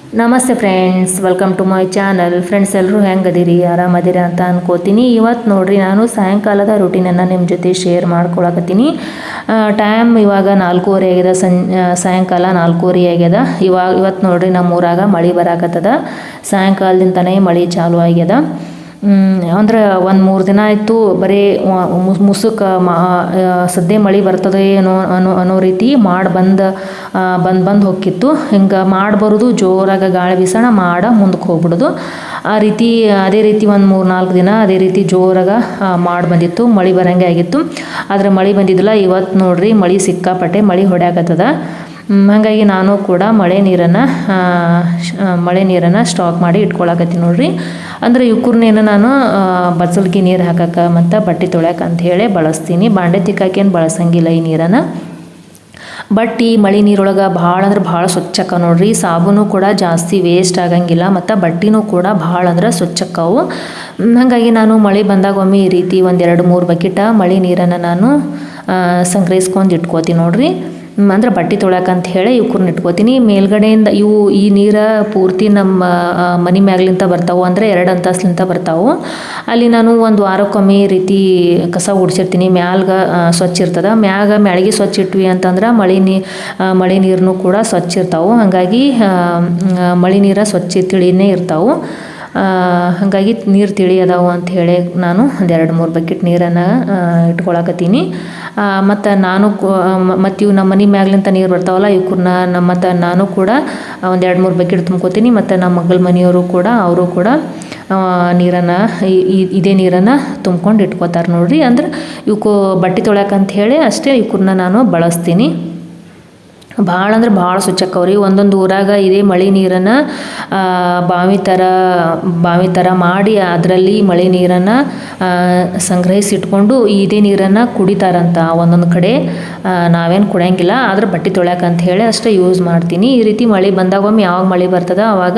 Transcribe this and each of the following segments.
ನಮಸ್ತೆ friends, welcome to my channel. Friends, ಎಲ್ಲರೂ ಹೆಂಗದಿರಿ, ಆರಾಮದಿರಿ ಅಂತ ಅನ್ಕೋತೀನಿ. ಇವತ್ತು ನೋಡ್ರಿ, ನಾನು ಸಾಯಂಕಾಲದ ರೂಟೀನನ್ನು ನಿಮ್ಮ ಜೊತೆ ಶೇರ್ ಮಾಡ್ಕೊಳಕತ್ತೀನಿ. ಟೈಮ್ ಇವಾಗ 4:30 ಆಗ್ಯದ, ಸಾಯಂಕಾಲ 4:30 ಆಗ್ಯದ. ಇವತ್ತು ನೋಡ್ರಿ, ನಮ್ಮ ಊರಾಗ ಮಳೆ ಬರಾಕತ್ತದ. ಸಾಯಂಕಾಲದಿಂದನೇ ಮಳೆ ಚಾಲು ಆಗ್ಯದ. ಅಂದ್ರೆ ಒಂದು 3 ದಿನ ಆಯಿತು ಬರೀ ಮುಸುಕ ಸದ್ಯ ಮಳೆ ಬರ್ತದೆ ಅನ್ನೋ ರೀತಿ ಬಂದು ಹೋಗಿತ್ತು. ಹಿಂಗೆ ಬರೋದು, ಜೋರಾಗ ಗಾಳಿ ಬೀಸೋಣ ಮುಂದಕ್ಕೆ ಹೋಗ್ಬಿಡೋದು. ಅದೇ ರೀತಿ ಒಂದು 3-4 ದಿನ ಅದೇ ರೀತಿ ಜೋರಾಗ ಬಂದಿತ್ತು, ಮಳೆ ಬರೋಂಗೆ ಆಗಿತ್ತು. ಆದರೆ ಮಳೆ ಬಂದಿದ್ದಿಲ್ಲ. ಇವತ್ತು ನೋಡ್ರಿ, ಮಳೆ ಸಿಕ್ಕಾಪಟ್ಟೆ ಮಳೆ ಹೊಡ್ಯಾಕತ್ತದ. ಹಾಗಾಗಿ ನಾನು ಕೂಡ ಮಳೆ ನೀರನ್ನು ಸ್ಟಾಕ್ ಮಾಡಿ ಇಟ್ಕೊಳಕತ್ತೀನಿ ನೋಡ್ರಿ. ಅಂದರೆ ಇವ್ಕೂರ್ನೇನು ನಾನು ಬಚ್ಚಲ್ಗೆ ನೀರು ಹಾಕಕ್ಕೆ ಮತ್ತು ಬಟ್ಟೆ ತೊಳ್ಯಾಕೆ ಅಂತ ಹೇಳಿ ಬಳಸ್ತೀನಿ. ಬಾಂಡೆ ತಿಕ್ಕಾಕೇನು ಬಳಸಂಗಿಲ್ಲ ಈ ನೀರನ್ನು. ಬಟ್ ಈ ಮಳೆ ನೀರೊಳಗೆ ಭಾಳ ಅಂದ್ರೆ ಭಾಳ ಸ್ವಚ್ಛಕ್ಕ ನೋಡ್ರಿ. ಸಾಬೂನು ಕೂಡ ಜಾಸ್ತಿ ವೇಸ್ಟ್ ಆಗಂಗಿಲ್ಲ ಮತ್ತು ಬಟ್ಟೆನೂ ಕೂಡ ಭಾಳ ಅಂದ್ರೆ ಸ್ವಚ್ಛಕ್ಕವು. ಹಾಗಾಗಿ ನಾನು ಮಳೆ ಬಂದಾಗ ಒಮ್ಮೆ ಈ ರೀತಿ 1-2-3 ಬಕೆಟ ಮಳೆ ನೀರನ್ನು ನಾನು ಸಂಗ್ರಹಿಸ್ಕೊಂಡು ಇಟ್ಕೋತೀನಿ ನೋಡ್ರಿ. ಅಂದ್ರೆ ಬಟ್ಟೆ ತೊಳ್ಯಾಕಂತ ಹೇಳಿ ಇವ್ಕೂರ್ನ ಇಟ್ಕೋತೀನಿ. ಮೇಲ್ಗಡೆಯಿಂದ ಈ ನೀರು ಪೂರ್ತಿ ನಮ್ಮ ಮನೆ ಮ್ಯಾಗ್ಲಿಂತ ಬರ್ತಾವೆ, ಅಂದರೆ 2 ಅಂತಸ್ಲಿಂತ ಬರ್ತಾವೆ. ಅಲ್ಲಿ ನಾನು ಒಂದು ವಾರಕ್ಕೊಮ್ಮೆ ಈ ರೀತಿ ಕಸ ಗುಡಿಸಿರ್ತೀನಿ. ಮ್ಯಾಲ್ಗೆ ಸ್ವಚ್ಛ ಇರ್ತದೆ. ಮ್ಯಾಳಿಗೆ ಸ್ವಚ್ಛ ಇಟ್ವಿ ಅಂತಂದ್ರೆ ಮಳೆ ನೀರನ್ನು ಕೂಡ ಸ್ವಚ್ಛ ಇರ್ತಾವೆ. ಹಾಗಾಗಿ ಮಳೆ ನೀರು ಸ್ವಚ್ಛ ತಿಳಿಯೇ ಇರ್ತಾವೆ. ಹಾಗಾಗಿ ನೀರು ತಿಳಿ ಅದಾವು ಅಂತ ಹೇಳಿ ನಾನು 1-2-3 ಬಕೆಟ್ ನೀರನ್ನು ಇಟ್ಕೊಳಕತ್ತೀನಿ. ಮತ್ತು ಮತ್ತು ಇವು ನಮ್ಮ ಮನೆ ಮ್ಯಾಗ್ಲಿಂತ ನೀರು ಬರ್ತಾವಲ್ಲ, ಇವ್ಕೂರ್ನ ಮತ್ತು ನಾನು ಕೂಡ 1-2-3 ಬಕೆಟ್ ತುಂಬ್ಕೋತೀನಿ. ಮತ್ತು ನಮ್ಮ ಮಗಳ ಮನೆಯವರು ಕೂಡ ಅವರು ಕೂಡ ನೀರನ್ನು ಇದೇ ನೀರನ್ನು ತುಂಬ್ಕೊಂಡು ಇಟ್ಕೋತಾರೆ ನೋಡ್ರಿ. ಅಂದ್ರೆ ಇವಕ್ಕೂ ಬಟ್ಟೆ ತೊಳ್ಯಾಕಂತ ಹೇಳಿ ಅಷ್ಟೇ ಇವ್ಕೂರ್ನ ನಾನು ಬಳಸ್ತೀನಿ. ಭಾಳ ಅಂದ್ರೆ ಭಾಳ ಸ್ವಚ್ಛಕ್ಕವ್ರಿ. ಒಂದೊಂದು ಊರಾಗ ಇದೇ ಮಳೆ ನೀರನ್ನು ಬಾವಿ ಥರ ಮಾಡಿ ಅದರಲ್ಲಿ ಮಳೆ ನೀರನ್ನು ಸಂಗ್ರಹಿಸಿಟ್ಕೊಂಡು ಇದೇ ನೀರನ್ನು ಕುಡಿತಾರಂತ ಒಂದೊಂದು ಕಡೆ. ನಾವೇನು ಕುಡಿಯಂಗಿಲ್ಲ, ಆದ್ರೆ ಬಟ್ಟೆ ತೊಳ್ಯಾಕಂತ ಹೇಳಿ ಅಷ್ಟೇ ಯೂಸ್ ಮಾಡ್ತೀನಿ. ಈ ರೀತಿ ಮಳೆ ಬಂದಾಗ ಒಮ್ಮೆ ಯಾವಾಗ ಮಳೆ ಬರ್ತದೆ ಆವಾಗ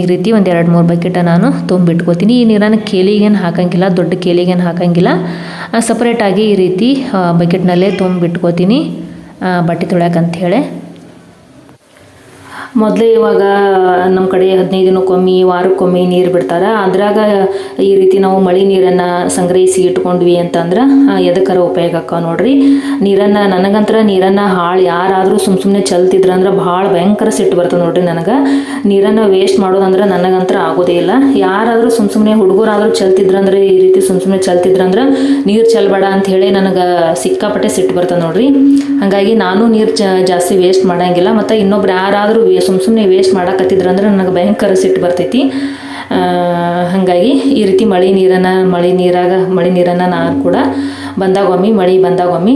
ಈ ರೀತಿ 1-2-3 ಬಕೆಟ ನಾನು ತುಂಬಿಟ್ಕೋತೀನಿ. ಈ ನೀರನ್ನು ಕೇಲಿಗೇನು ಹಾಕಂಗಿಲ್ಲ, ದೊಡ್ಡ ಕೇಲಿಗೇನು ಹಾಕಂಗಿಲ್ಲ. ಸಪ್ರೇಟಾಗಿ ಈ ರೀತಿ ಬಕೆಟ್ನಲ್ಲೇ ತುಂಬಿಟ್ಕೋತೀನಿ ಬಟ್ಟೆ ತೊಳ್ಯಾಕಂತ ಹೇಳಿ. ಮೊದಲೇ ಇವಾಗ ನಮ್ಮ ಕಡೆ 15 ದಿನಕ್ಕೊಮ್ಮೆ, ವಾರಕ್ಕೊಮ್ಮೆ ನೀರು ಬಿಡ್ತಾರೆ. ಅದ್ರಾಗ ಈ ರೀತಿ ನಾವು ಮಳೆ ನೀರನ್ನು ಸಂಗ್ರಹಿಸಿ ಇಟ್ಕೊಂಡ್ವಿ ಅಂತಂದ್ರೆ ಎದಕ್ಕಾರ ಉಪಯೋಗ ಆಕ್ಕ ನೋಡ್ರಿ. ನನಗಂತ್ರ ನೀರನ್ನು ಯಾರಾದರೂ ಸುಮ್ಮನೆ ಚೆಲ್ತಿದ್ರಂದ್ರೆ ಭಾಳ ಭಯಂಕರ ಸಿಟ್ಟು ಬರ್ತದೆ ನೋಡ್ರಿ. ನನಗೆ ನೀರನ್ನು ವೇಸ್ಟ್ ಮಾಡೋದಂದ್ರೆ ನನಗಂತ್ರ ಆಗೋದೇ ಇಲ್ಲ. ಯಾರಾದರೂ ಸುಮ್ಮನೆ ಹುಡುಗರಾದರೂ ಚೆಲ್ತಿದ್ರಂದ್ರೆ, ಈ ರೀತಿ ಸುಮ್ಮನೆ ಚೆಲ್ತಿದ್ರಂದ್ರೆ ನೀರು ಚೆಲ್ಬೇಡ ಅಂತ ಹೇಳಿ ನನಗೆ ಸಿಕ್ಕಾಪಟ್ಟೆ ಸಿಟ್ಟು ಬರ್ತದೆ ನೋಡ್ರಿ. ಹಾಗಾಗಿ ನಾನು ನೀರು ಜಾಸ್ತಿ ವೇಸ್ಟ್ ಮಾಡೋಂಗಿಲ್ಲ. ಮತ್ತು ಇನ್ನೊಬ್ರು ಯಾರಾದರೂ ಸುಮ್ಮನೆ ವೇಸ್ಟ್ ಮಾಡಕತ್ತಿದ್ರಂದ್ರೆ ನನಗೆ ಭಯಂಕರ ಸಿಟ್ಟು ಬರ್ತೈತಿ. ಹಾಗಾಗಿ ಈ ರೀತಿ ಮಳೆ ನೀರನ್ನು ನಾನು ಕೂಡ ಮಳೆ ಬಂದಾಗೊಮ್ಮೆ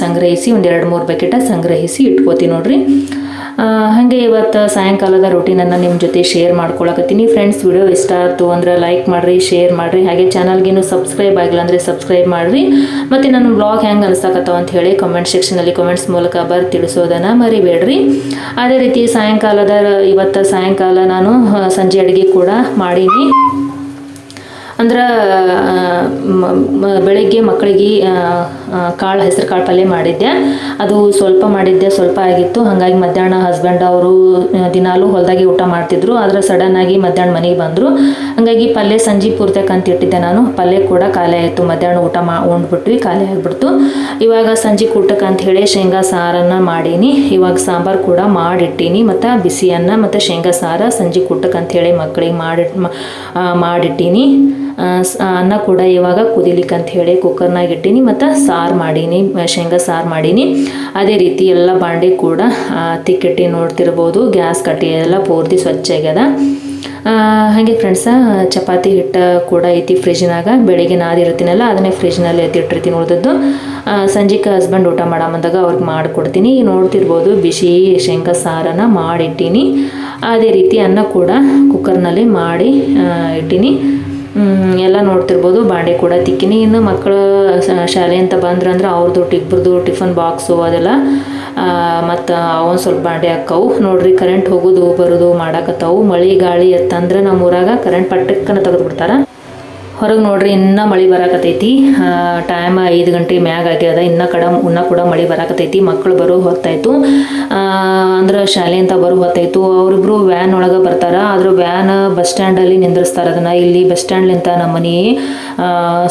ಸಂಗ್ರಹಿಸಿ 1-2-3 ಬಕೆಟ ಸಂಗ್ರಹಿಸಿ ಇಟ್ಕೋತೀನಿ ನೋಡ್ರಿ. ಹಾಗೆ ಇವತ್ತು ಸಾಯಂಕಾಲದ ರೂಟೀನನ್ನು ನಿಮ್ಮ ಜೊತೆ ಶೇರ್ ಮಾಡ್ಕೊಳಕತ್ತೀನಿ. ಫ್ರೆಂಡ್ಸ್, ವಿಡಿಯೋ ಇಷ್ಟ ಆಯ್ತು ಅಂದ್ರೆ ಲೈಕ್ ಮಾಡಿರಿ, ಶೇರ್ ಮಾಡಿರಿ. ಹಾಗೆ ಚಾನಲ್ಗೇನು ಸಬ್ಸ್ಕ್ರೈಬ್ ಆಗಿಲ್ಲ ಅಂದರೆ ಸಬ್ಸ್ಕ್ರೈಬ್ ಮಾಡಿರಿ. ಮತ್ತು ನನ್ನ ಬ್ಲಾಗ್ ಹೆಂಗೆ ಅನಿಸ್ತಾಕತ್ತವ ಅಂತ ಹೇಳಿ ಕಮೆಂಟ್ ಸೆಕ್ಷನಲ್ಲಿ ಕಮೆಂಟ್ಸ್ ಮೂಲಕ ತಿಳಿಸೋದನ್ನು ಮರಿಬೇಡ್ರಿ. ಅದೇ ರೀತಿ ಇವತ್ತು ಸಾಯಂಕಾಲ ನಾನು ಸಂಜೆ ಅಡುಗೆ ಕೂಡ ಮಾಡೀನಿ. ಅಂದ್ರೆ ಬೆಳಗ್ಗೆ ಮಕ್ಕಳಿಗೆ ಹೆಸರು ಕಾಳು ಪಲ್ಯ ಮಾಡಿದ್ದೆ. ಅದು ಸ್ವಲ್ಪ ಆಗಿತ್ತು. ಹಾಗಾಗಿ ಮಧ್ಯಾಹ್ನ ಹಸ್ಬೆಂಡ್ ಅವರು ದಿನಾಲೂ ಹೊಲದಾಗೆ ಊಟ ಮಾಡ್ತಿದ್ರು. ಆದರೆ ಸಡನ್ನಾಗಿ ಮಧ್ಯಾಹ್ನ ಮನೆಗೆ ಬಂದರು. ಹಾಗಾಗಿ ಪಲ್ಯ ಸಂಜೆ ಪೂರ್ತಕ್ಕಂತ ಇಟ್ಟಿದ್ದೆ ನಾನು. ಪಲ್ಯ ಕೂಡ ಖಾಲಿ ಆಯಿತು. ಮಧ್ಯಾಹ್ನ ಊಟ ಉಂಡ್ಬಿಟ್ವಿ, ಖಾಲಿ ಆಗಿಬಿಡ್ತು. ಇವಾಗ ಸಂಜೆ ಊಟಕ್ಕೆ ಅಂತ ಹೇಳಿ ಶೇಂಗಾ ಸಾರನ್ನು ಮಾಡೀನಿ. ಇವಾಗ ಸಾಂಬಾರು ಕೂಡ ಮಾಡಿಟ್ಟೀನಿ. ಮತ್ತು ಬಿಸಿ ಅನ್ನ ಮತ್ತು ಶೇಂಗಾ ಸಾರ ಸಂಜೆ ಊಟಕ್ಕೆ ಅಂತ ಹೇಳಿ ಮಕ್ಕಳಿಗೆ ಮಾಡಿಟ್ಟೀನಿ. ಅನ್ನ ಕೂಡ ಇವಾಗ ಕುದಿಲಿಕ್ಕೆ ಅಂತ ಹೇಳಿ ಕುಕ್ಕರ್ನಾಗ ಇಟ್ಟೀನಿ. ಮತ್ತು ಸಾರು ಮಾಡೀನಿ, ಶೇಂಗಾ ಸಾರು ಮಾಡೀನಿ. ಅದೇ ರೀತಿ ಎಲ್ಲ ಬಾಂಡೆ ಕೂಡ ತಿಕ್ಕಿಟ್ಟು ನೋಡ್ತಿರ್ಬೋದು. ಗ್ಯಾಸ್ ಕಟ್ಟಿ ಎಲ್ಲ ಪೂರ್ತಿ ಸ್ವಚ್ಛ ಆಗ್ಯದ. ಹಾಗೆ ಫ್ರೆಂಡ್ಸ, ಚಪಾತಿ ಹಿಟ್ಟು ಕೂಡ ಐತಿ ಫ್ರಿಜ್ನಾಗ. ಬೆಳಿಗ್ಗೆ ನಾದಿರ್ತೀನಲ್ಲ, ಅದನ್ನೇ ಫ್ರಿಜ್ನಲ್ಲಿ ಎತ್ತಿಟ್ಟಿರ್ತೀನಿ. ಉಳಿದದ್ದು ಸಂಜೆಗೆ ಹಸ್ಬೆಂಡ್ ಊಟ ಬಂದಾಗ ಅವ್ರಿಗೆ ಮಾಡಿಕೊಡ್ತೀನಿ. ನೋಡ್ತಿರ್ಬೋದು, ಬಿಸಿ ಶೇಂಗಾ ಸಾರನ್ನು ಮಾಡಿಟ್ಟೀನಿ. ಅದೇ ರೀತಿ ಅನ್ನ ಕೂಡ ಕುಕ್ಕರ್ನಲ್ಲಿ ಮಾಡಿ ಇಟ್ಟೀನಿ. ಎಲ್ಲ ನೋಡ್ತಿರ್ಬೋದು. ಬಾಂಡೆ ಕೂಡ ತಿಕ್ಕಿನಿ. ಇನ್ನು ಮಕ್ಕಳು ಶಾಲೆ ಅಂತ ಬಂದ್ರಂದ್ರೆ ಅವ್ರದ್ದು ಇಬ್ಬರದು ಟಿಫನ್ ಬಾಕ್ಸು ಅದೆಲ್ಲ ಮತ್ತು ಅವನು ಸ್ವಲ್ಪ ಬಾಂಡೆ ಹಾಕವು ನೋಡ್ರಿ. ಕರೆಂಟ್ ಹೋಗೋದು ಬರೋದು ಮಾಡಾಕತ್ತಾವು. ಮಳೆ ಗಾಳಿ ಎತ್ತಂದ್ರೆ ನಮ್ಮ ಊರಾಗ ಕರೆಂಟ್ ಪಟ್ಟಕ್ಕನ ತೆಗೆದುಬಿಡ್ತಾರೆ. ಹೊರಗೆ ನೋಡ್ರಿ ಇನ್ನೂ ಮಳೆ ಬರಾಕತೈತಿ. ಟೈಮ್ 5 ಗಂಟೆ ಮ್ಯಾಗ ಆಗ್ಯದ. ಇನ್ನೂ ಕೂಡ ಮಳೆ ಬರಾಕತೈತಿ. ಮಕ್ಕಳು ಬರೋ ಹೊತ್ತಾಯ್ತು, ಅಂದ್ರೆ ಶಾಲೆಯಿಂದ ಬರೋ ಹೊತ್ತಾಯ್ತು. ಅವರಿಬ್ರು ವ್ಯಾನ್ ಒಳಗೆ ಬರ್ತಾರ. ಆದ್ರೆ ವ್ಯಾನ್ ಬಸ್ ಸ್ಟ್ಯಾಂಡಲ್ಲಿ ನಿಂದ್ರಿಸ್ತಾರೆ. ಅದನ್ನು ಇಲ್ಲಿ ಬಸ್ ಸ್ಟ್ಯಾಂಡ್ಲಿಂತ ನಮ್ಮ ಮನೆ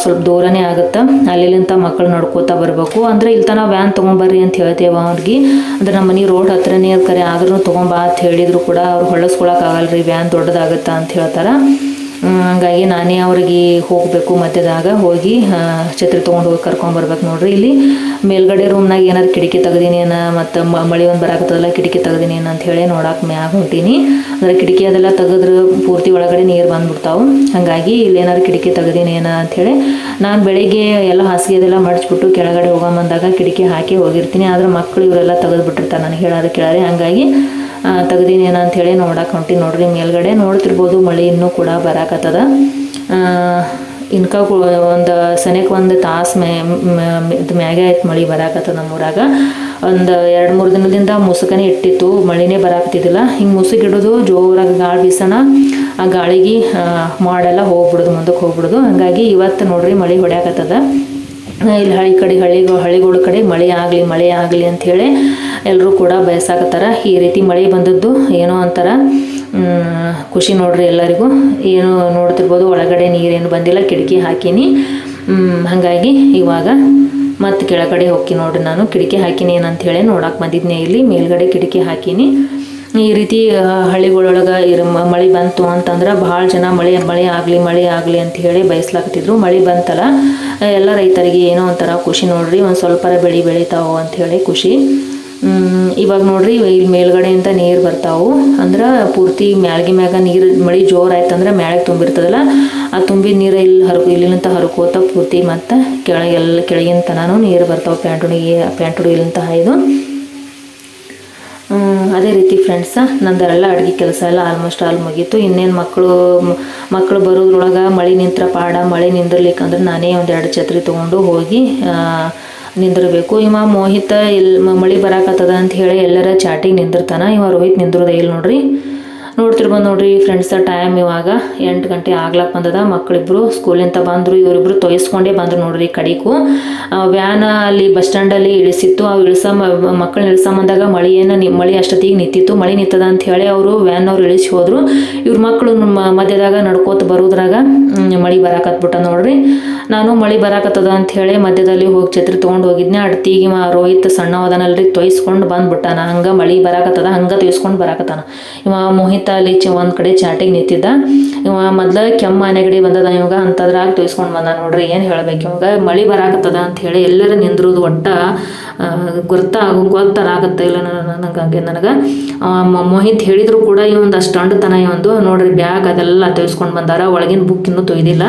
ಸ್ವಲ್ಪ ದೂರನೇ ಆಗುತ್ತೆ. ಅಲ್ಲಿಂತ ಮಕ್ಕಳು ನಡ್ಕೋತಾ ಬರಬೇಕು. ಅಂದರೆ ಇಲ್ಲಿ ತನಕ ವ್ಯಾನ್ ತೊಗೊಂಬರ್ರಿ ಅಂತ ಹೇಳ್ತೇವೆ ಅವ್ರಿಗೆ. ಅಂದ್ರೆ ನಮ್ಮ ಮನೆ ರೋಡ್ ಹತ್ರನೇ ಕರೆ ಆದ್ರೂ ತೊಗೊಂಬಾ ಅಂತ ಹೇಳಿದ್ರು ಕೂಡ ಅವ್ರು ಹೊಳಸ್ಕೊಳಕ್ಕಾಗಲ್ರಿ, ವ್ಯಾನ್ ದೊಡ್ಡದಾಗುತ್ತಾ ಅಂತ ಹೇಳ್ತಾರೆ. ಹಂಗಾಗಿ ನಾನೇ ಅವ್ರಿಗೆ ಹೋಗಬೇಕು. ಮಧ್ಯದಾಗ ಹೋಗಿ ಛತ್ರಿ ತೊಗೊಂಡು ಹೋಗಿ ಕರ್ಕೊಂಬರ್ಬೇಕು. ನೋಡ್ರಿ ಇಲ್ಲಿ ಮೇಲ್ಗಡೆ ರೂಮ್ನಾಗ ಏನಾರು ಕಿಟಕಿ ತೆಗ್ದೀನಿ ಮತ್ತು ಮಳೆ ಒಂದು ಬರಾಕತ್ತದಲ್ಲ, ಕಿಟಕಿ ತೆಗ್ದೀನಿ ಅಂತ ಹೇಳಿ ನೋಡಕ್ಕೆ ಮ್ಯಾಗ ಹೊಂಟೀನಿ. ಅಂದರೆ ಕಿಟಕಿ ಅದೆಲ್ಲ ತೆಗೆದ್ರೆ ಪೂರ್ತಿ ಒಳಗಡೆ ನೀರು ಬಂದ್ಬಿಡ್ತಾವೆ. ಹಾಗಾಗಿ ಇಲ್ಲೇನಾರು ಕಿಟಕಿ ತೆಗ್ದೀನಿ ಅಂಥೇಳಿ ನಾನು ಬೆಳಿಗ್ಗೆ ಎಲ್ಲ ಹಾಸಿಗೆ ಅದೆಲ್ಲ ಮಡಿಸ್ಬಿಟ್ಟು ಕೆಳಗಡೆ ಹೋಗೊಂಬಂದಾಗ ಕಿಟಕಿ ಹಾಕಿ ಹೋಗಿರ್ತೀನಿ. ಆದ್ರೆ ಮಕ್ಕಳು ಇವರೆಲ್ಲ ತೆಗೆದುಬಿಟ್ಟಿರ್ತಾರೆ, ನನಗೆ ಹೇಳೋರು ಕೇಳಾರೆ. ಹಾಗಾಗಿ ತೆಗ್ದೀನಿ ಅಂಥೇಳಿ ನೋಡಕ್ಕೆ ಹೊಂಟೀನಿ. ನೋಡ್ರಿ ಮೇಲ್ಗಡೆ ನೋಡ್ತಿರ್ಬೋದು ಮಳೆ ಇನ್ನೂ ಕೂಡ ಬರಾಕತ್ತದ. ಇನ್ಕ ಒಂದು ಸನೇಕ ಒಂದು ತಾಸು ಮ್ಯಾಗೆ ಆಯ್ತು ಮಳೆ ಬರಾಕತ್ತದ ನಮ್ಮೂರಾಗ. ಒಂದು 2-3 ದಿನದಿಂದ ಮುಸುಕನೇ ಇಟ್ಟಿತ್ತು, ಮಳೆನೇ ಬರಾಕತ್ತಿದ್ದಿಲ್ಲ. ಹಿಂಗೆ ಮುಸುಗಿಡೋದು ಜೋರಾಗಿ ಗಾಳಿ ಬೀಸೋಣ, ಆ ಗಾಳಿಗೆ ಮಾಡೆಲ್ಲ ಹೋಗ್ಬಿಡೋದು, ಮುಂದಕ್ಕೆ ಹೋಗ್ಬಿಡೋದು. ಹಾಗಾಗಿ ಇವತ್ತು ನೋಡ್ರಿ ಮಳೆ ಹೊಡ್ಯಾಕತ್ತದ. ಇಲ್ಲಿ ಹಳ್ಳಿಗಳ ಕಡೆ ಮಳೆ ಆಗಲಿ ಅಂಥೇಳಿ ಎಲ್ಲರೂ ಕೂಡ ಬಯಸಾಕತ್ತಾರ. ಈ ರೀತಿ ಮಳೆ ಬಂದದ್ದು ಏನೋ ಒಂಥರ ಖುಷಿ ನೋಡ್ರಿ ಎಲ್ಲರಿಗೂ. ಏನು ನೋಡ್ತಿರ್ಬೋದು ಒಳಗಡೆ ನೀರೇನು ಬಂದಿಲ್ಲ, ಕಿಟಕಿ ಹಾಕೀನಿ. ಹಾಗಾಗಿ ಇವಾಗ ಮತ್ತು ಕೆಳಗಡೆ ಹೋಗಿ ನೋಡ್ರಿ, ನಾನು ಕಿಟಕಿ ಹಾಕೀನಿ ಏನಂಥೇಳಿ ನೋಡಕ್ಕೆ ಬಂದಿದ್ದೆ. ಇಲ್ಲಿ ಮೇಲ್ಗಡೆ ಕಿಟಕಿ ಹಾಕೀನಿ. ಈ ರೀತಿ ಹಳ್ಳಿಗಳೊಳಗೆ ಮಳೆ ಬಂತು ಅಂತಂದ್ರೆ ಭಾಳ ಜನ ಮಳೆ ಆಗಲಿ ಅಂತ ಹೇಳಿ ಬಯಸ್ಲಾಕತ್ತಿದ್ರು. ಮಳೆ ಬಂತಲ್ಲ, ಎಲ್ಲ ರೈತರಿಗೆ ಏನೋ ಒಂಥರ ಖುಷಿ ನೋಡ್ರಿ. ಒಂದು ಸ್ವಲ್ಪ ಬೆಳೆ ಬೆಳಿತಾವು ಅಂಥೇಳಿ ಖುಷಿ. ಇವಾಗ ನೋಡ್ರಿ ಇಲ್ಲಿ ಮೇಲ್ಗಡೆಯಿಂದ ನೀರು ಬರ್ತಾವು. ಅಂದ್ರೆ ಪೂರ್ತಿ ಮ್ಯಾಗ ನೀರು ಮಳೆ ಜೋರು ಆಯ್ತಂದ್ರೆ ಮ್ಯಾಳಗೆ ತುಂಬಿರ್ತದಲ್ಲ, ಆ ತುಂಬಿದ ನೀರು ಇಲ್ಲಿಂತ ಹರ್ಕೋತ ಪೂರ್ತಿ ಮತ್ತು ಕೆಳಗಿನ ತನೂ ನೀರು ಬರ್ತಾವೆ. ಪ್ಯಾಂಟುಡಿ ಇಲ್ಲಿಂತ ಹಾಯ್ದು. ಅದೇ ರೀತಿ ಫ್ರೆಂಡ್ಸ, ನಂದೆಲ್ಲ ಅಡುಗೆ ಕೆಲಸ ಎಲ್ಲ ಆಲ್ಮೋಸ್ಟ್ ಆಲ್ ಮುಗೀತು. ಇನ್ನೇನು ಮಕ್ಕಳು ಬರೋದ್ರೊಳಗೆ ಮಳೆ ನಿಂತ್ರ ಪಾಡ. ಮಳೆ ನಿಂದಿರ್ಲಿಕ್ಕಂದ್ರೆ ನಾನೇ 1-2 ಛತ್ರಿ ತೊಗೊಂಡು ಹೋಗಿ ನಿಂದಿರಬೇಕು. ಇವ ಮೋಹಿತ ಮಳೆ ಬರಾಕತ್ತದ ಅಂತ ಹೇಳಿ ಎಲ್ಲರ ಚಾಟಿಗೆ ನಿಂದಿರ್ತಾನ. ಇವ ರೋಹಿತ್ ನಿಂದಿರೋದೇ ಇಲ್ಲ ನೋಡ್ರಿ. ನೋಡ್ತಿರ್ಬೋದು ನೋಡ್ರಿ ಫ್ರೆಂಡ್ಸ, ಟೈಮ್ ಇವಾಗ 8 ಗಂಟೆ ಆಗ್ಲಕ್ಕೆ ಬಂದದ. ಮಕ್ಕಳಿಬ್ರು ಸ್ಕೂಲಿಂದ ಬಂದರು. ಇವರಿಬ್ರು ತೊಯ್ಸ್ಕೊಂಡೇ ಬಂದರು ನೋಡ್ರಿ. ಕಡೆಗೂ ವ್ಯಾನ್ ಅಲ್ಲಿ ಬಸ್ ಸ್ಟ್ಯಾಂಡಲ್ಲಿ ಇಳಿಸಿತ್ತು. ಅವು ಮಕ್ಕಳನ್ನ ಇಳಿಸಂಬಂದಾಗ ಮಳೆ ಅಷ್ಟೊತ್ತಿಗೆ ನಿಂತಿತ್ತು. ಮಳೆ ನಿಂತದ ಅಂತ ಹೇಳಿ ಅವರು ವ್ಯಾನ್ನವ್ರು ಇಳಿಸಿ ಹೋದರು. ಇವ್ರ ಮಕ್ಕಳು ಮಧ್ಯದಾಗ ನಡ್ಕೋತ ಬರೋದ್ರಾಗ ಮಳೆ ಬರಾಕತ್ಬಿಟ್ಟ ನೋಡ್ರಿ. ನಾನು ಮಳೆ ಬರಾಕತ್ತದ ಅಂತ ಹೇಳಿ ಮಧ್ಯದಲ್ಲಿ ಹೋಗಿ ಛತ್ರಿ ತೊಗೊಂಡು ಹೋಗಿದ್ನೆ. ಅಡ್ತಿಗೆ ರೋಹಿತ್ ಸಣ್ಣವದನಲ್ರಿ ತೊಯ್ಸ್ಕೊಂಡು ಬಂದ್ಬಿಟ್ಟಾನ. ಹಂಗೆ ಮಳೆ ಬರಾಕತ್ತದ, ಹಂಗೆ ತೊಯ್ಸ್ಕೊಂಡು ಬರಾಕತ್ತಾನ. ಇವ ಮೋಹಿತ ಅಲ್ಲಿ ಒಂದು ಕಡೆ ಚಾಟಿಗೆ ನಿಂತಿದ್ದ. ಇವ ಮೊದ್ಲು ಕೆಮ್ಮ ನೆಗಡಿ ಬಂದದ ಇವಾಗ, ಅಂತದ್ರಾಗ ತೊಯ್ಸ್ಕೊಂಡು ಬಂದ ನೋಡ್ರಿ. ಏನು ಹೇಳ್ಬೇಕು, ಇವಾಗ ಮಳೆ ಬರಾಕತ್ತದ ಅಂತ ಹೇಳಿ ಎಲ್ಲರೂ ನಿಂದ್ರೋದು ಒಟ್ಟ ಗೊತ್ತಾರಾಗತ್ತೆ ಇಲ್ಲ ನನಗೆ. ಮೋಹಿತ್ ಹೇಳಿದ್ರು ಕೂಡ ಇವೊಂದು ಅಷ್ಟು ಅಂಡತನ ಇವಂದು ನೋಡ್ರಿ. ಬ್ಯಾಗ್ ಅದೆಲ್ಲ ತೊಯ್ಸ್ಕೊಂಡು ಬಂದಾರ. ಒಳಗಿನ ಬುಕ್ ಇನ್ನೂ ತೊಯ್ದಿಲ್ಲ.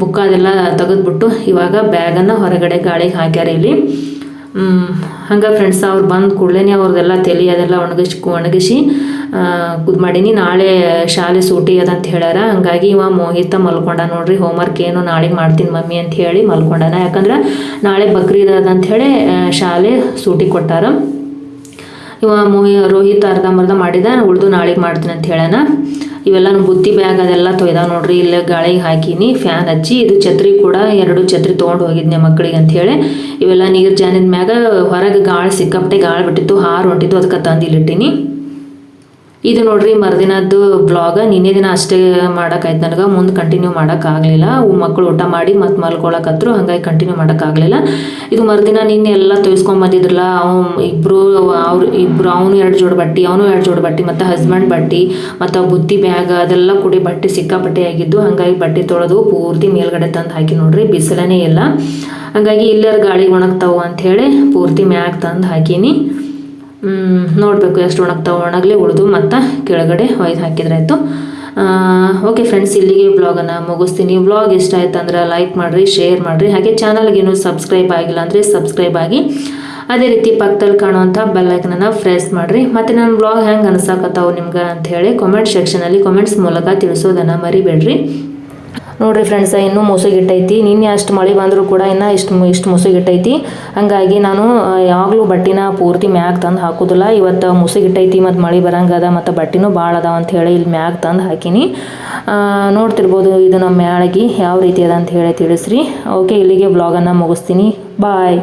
ಬುಕ್ ಅದೆಲ್ಲ ತೆಗೆದ್ಬಿಟ್ಟು ಇವಾಗ ಬ್ಯಾಗನ್ನು ಹೊರಗಡೆ ಗಾಳಿಗೆ ಹಾಕ್ಯಾರ ಇಲ್ಲಿ. ಹಂಗೆ ಫ್ರೆಂಡ್ಸ್, ಅವ್ರು ಬಂದ ಕೂಡಲೇ ಅವ್ರದ್ದೆಲ್ಲ ತಲೆ ಅದೆಲ್ಲ ಒಣಗಿಸಿ ಇದು ಮಾಡೀನಿ. ನಾಳೆ ಶಾಲೆ ಸೂಟಿ ಅದಂತ ಹೇಳ್ಯಾರ. ಹಂಗಾಗಿ ಇವ ಮೋಹಿತ ಮಲ್ಕೊಂಡ ನೋಡ್ರಿ. ಹೋಮ್ವರ್ಕ್ ಏನು ನಾಳೆಗೆ ಮಾಡ್ತೀನಿ ಮಮ್ಮಿ ಅಂತ ಹೇಳಿ ಮಲ್ಕೊಂಡಾನ. ಯಾಕಂದ್ರೆ ನಾಳೆ ಬಕ್ರೀದ್ ಅದಂತ ಹೇಳಿ ಶಾಲೆ ಸೂಟಿ ಕೊಟ್ಟಾರ. ಇವ ರೋಹಿತ್ ಅರ್ಧಂಬರ್ಧ ಮಾಡಿದ, ಉಳ್ದು ನಾಳೆಗೆ ಮಾಡ್ತೀನಿ ಅಂತ ಹೇಳ್ಯಾನ. ಇವೆಲ್ಲ ಬುತ್ತಿ ಬ್ಯಾಗ್ ಅದೆಲ್ಲ ತೊಯ್ದ ನೋಡ್ರಿ. ಇಲ್ಲೇ ಗಾಳಿಗೆ ಹಾಕೀನಿ, ಫ್ಯಾನ್ ಹಚ್ಚಿ. ಇದು ಛತ್ರಿ ಕೂಡ 2 ಛತ್ರಿ ತೊಗೊಂಡು ಹೋಗಿದ್ನೆ ಮಕ್ಕಳಿಗೆ ಅಂಥೇಳಿ. ಇವೆಲ್ಲ ನೀರು ಜಾನಿದ ಮ್ಯಾಗ ಹೊರಗೆ ಗಾಳಿ ಸಿಕ್ಕಾಪಟ್ಟೆ ಗಾಳಿ ಬಿಟ್ಟಿತ್ತು, ಹಾರು ಹೊಂಟಿತ್ತು. ಅದಕ್ಕೆ ತಂದಿಲ್ಲಿಟ್ಟಿನಿ. ಇದು ನೋಡ್ರಿ ಮರುದಿನದ್ದು ಬ್ಲಾಗ. ನಿನ್ನೆ ದಿನ ಅಷ್ಟೇ ಮಾಡೋಕ್ಕಾಯ್ತು ನನಗೆ. ಮುಂದೆ ಕಂಟಿನ್ಯೂ ಮಾಡೋಕ್ಕಾಗಲಿಲ್ಲ. ಮಕ್ಕಳು ಊಟ ಮಾಡಿ ಮತ್ತು ಮಲ್ಕೊಳಕತ್ರು. ಹಾಗಾಗಿ ಕಂಟಿನ್ಯೂ ಮಾಡೋಕ್ಕಾಗಲಿಲ್ಲ. ಇದು ಮರುದಿನ ನಿನ್ನೆ ಎಲ್ಲ ತೊಯ್ಸ್ಕೊಂಬಂದಿದ್ರಲ್ಲ ಅವನು 2 ಜೋಡಿ ಬಟ್ಟೆ, ಅವನು 2 ಜೋಡಿ ಬಟ್ಟೆ, ಮತ್ತು ಹಸ್ಬೆಂಡ್ ಬಟ್ಟೆ, ಮತ್ತು ಬುತ್ತಿ ಬ್ಯಾಗ್ ಅದೆಲ್ಲ ಕೂಡಿ ಬಟ್ಟೆ ಸಿಕ್ಕಾಪಟ್ಟೆ ಆಗಿದ್ದು. ಹಾಗಾಗಿ ಬಟ್ಟೆ ತೊಳೆದು ಪೂರ್ತಿ ಮೇಲ್ಗಡೆ ತಂದು ಹಾಕಿ ನೋಡ್ರಿ. ಬಿಸಿಲನೇ ಇಲ್ಲ. ಹಾಗಾಗಿ ಇಲ್ಲಾರ ಗಾಳಿಗೆ ಒಣಗ್ತಾವು ಅಂಥೇಳಿ ಪೂರ್ತಿ ಮ್ಯಾಗ ತಂದು ಹಾಕೀನಿ. ನೋಡಬೇಕು ಎಷ್ಟು ಒಣಗಲಿ ಉಳಿದು ಮತ್ತು ಕೆಳಗಡೆ ಒಯ್ದು ಹಾಕಿದ್ರಾಯ್ತು. ಓಕೆ ಫ್ರೆಂಡ್ಸ್, ಇಲ್ಲಿಗೆ ವ್ಲಾಗನ್ನು ಮುಗಿಸ್ತೀನಿ. ವ್ಲಾಗ್ ಇಷ್ಟ ಆಯ್ತು ಅಂದ್ರೆ ಲೈಕ್ ಮಾಡಿರಿ, ಶೇರ್ ಮಾಡಿರಿ. ಹಾಗೆ ಚಾನಲ್ಗೇನು ಸಬ್ಸ್ಕ್ರೈಬ್ ಆಗಿಲ್ಲ ಅಂದರೆ ಸಬ್ಸ್ಕ್ರೈಬ್ ಆಗಿ. ಅದೇ ರೀತಿ ಪಕ್ಕದಲ್ಲಿ ಕಾಣುವಂಥ ಬೆಲ್ಲೈಕನನ್ನು ಪ್ರೆಸ್ ಮಾಡಿರಿ. ಮತ್ತು ನನ್ನ ವ್ಲಾಗ್ ಹೆಂಗೆ ಅನ್ಸಾಕತ್ತಾವು ನಿಮ್ಗೆ ಅಂಥೇಳಿ ಕಾಮೆಂಟ್ ಸೆಕ್ಷನಲ್ಲಿ ಕಾಮೆಂಟ್ಸ್ ಮೂಲಕ ತಿಳಿಸೋದನ್ನು ಮರಿಬೇಡ್ರಿ. ನೋಡಿರಿ ಫ್ರೆಂಡ್ಸ್, ಇನ್ನೂ ಮುಸುಗಿಟ್ಟೈತಿ. ನಿನ್ನೆ ಅಷ್ಟು ಮಳೆ ಬಂದರೂ ಕೂಡ ಇನ್ನೂ ಇಷ್ಟು ಮುಸುಗಿಟ್ಟೈತಿ. ಹಾಗಾಗಿ ನಾನು ಯಾವಾಗಲೂ ಬಟ್ಟಿನ ಪೂರ್ತಿ ಮ್ಯಾಗ ತಂದು ಹಾಕೋದಿಲ್ಲ. ಇವತ್ತು ಮುಸುಗಿಟ್ಟೈತಿ ಮತ್ತು ಮಳೆ ಬರಂಗದ ಮತ್ತು ಬಟ್ಟಿನೂ ಭಾಳ ಅದಾವ ಅಂಥೇಳಿ ಇಲ್ಲಿ ಮ್ಯಾಗ ತಂದು ಹಾಕೀನಿ. ನೋಡ್ತಿರ್ಬೋದು ಇದು ನಮ್ಮ ಮ್ಯಾಳಗಿ ಯಾವ ರೀತಿ ಅದ ಅಂತ ಹೇಳಿ ತಿಳಿಸ್ರಿ. ಓಕೆ, ಇಲ್ಲಿಗೆ ವ್ಲಾಗನ್ನು ಮುಗಿಸ್ತೀನಿ. ಬಾಯ್.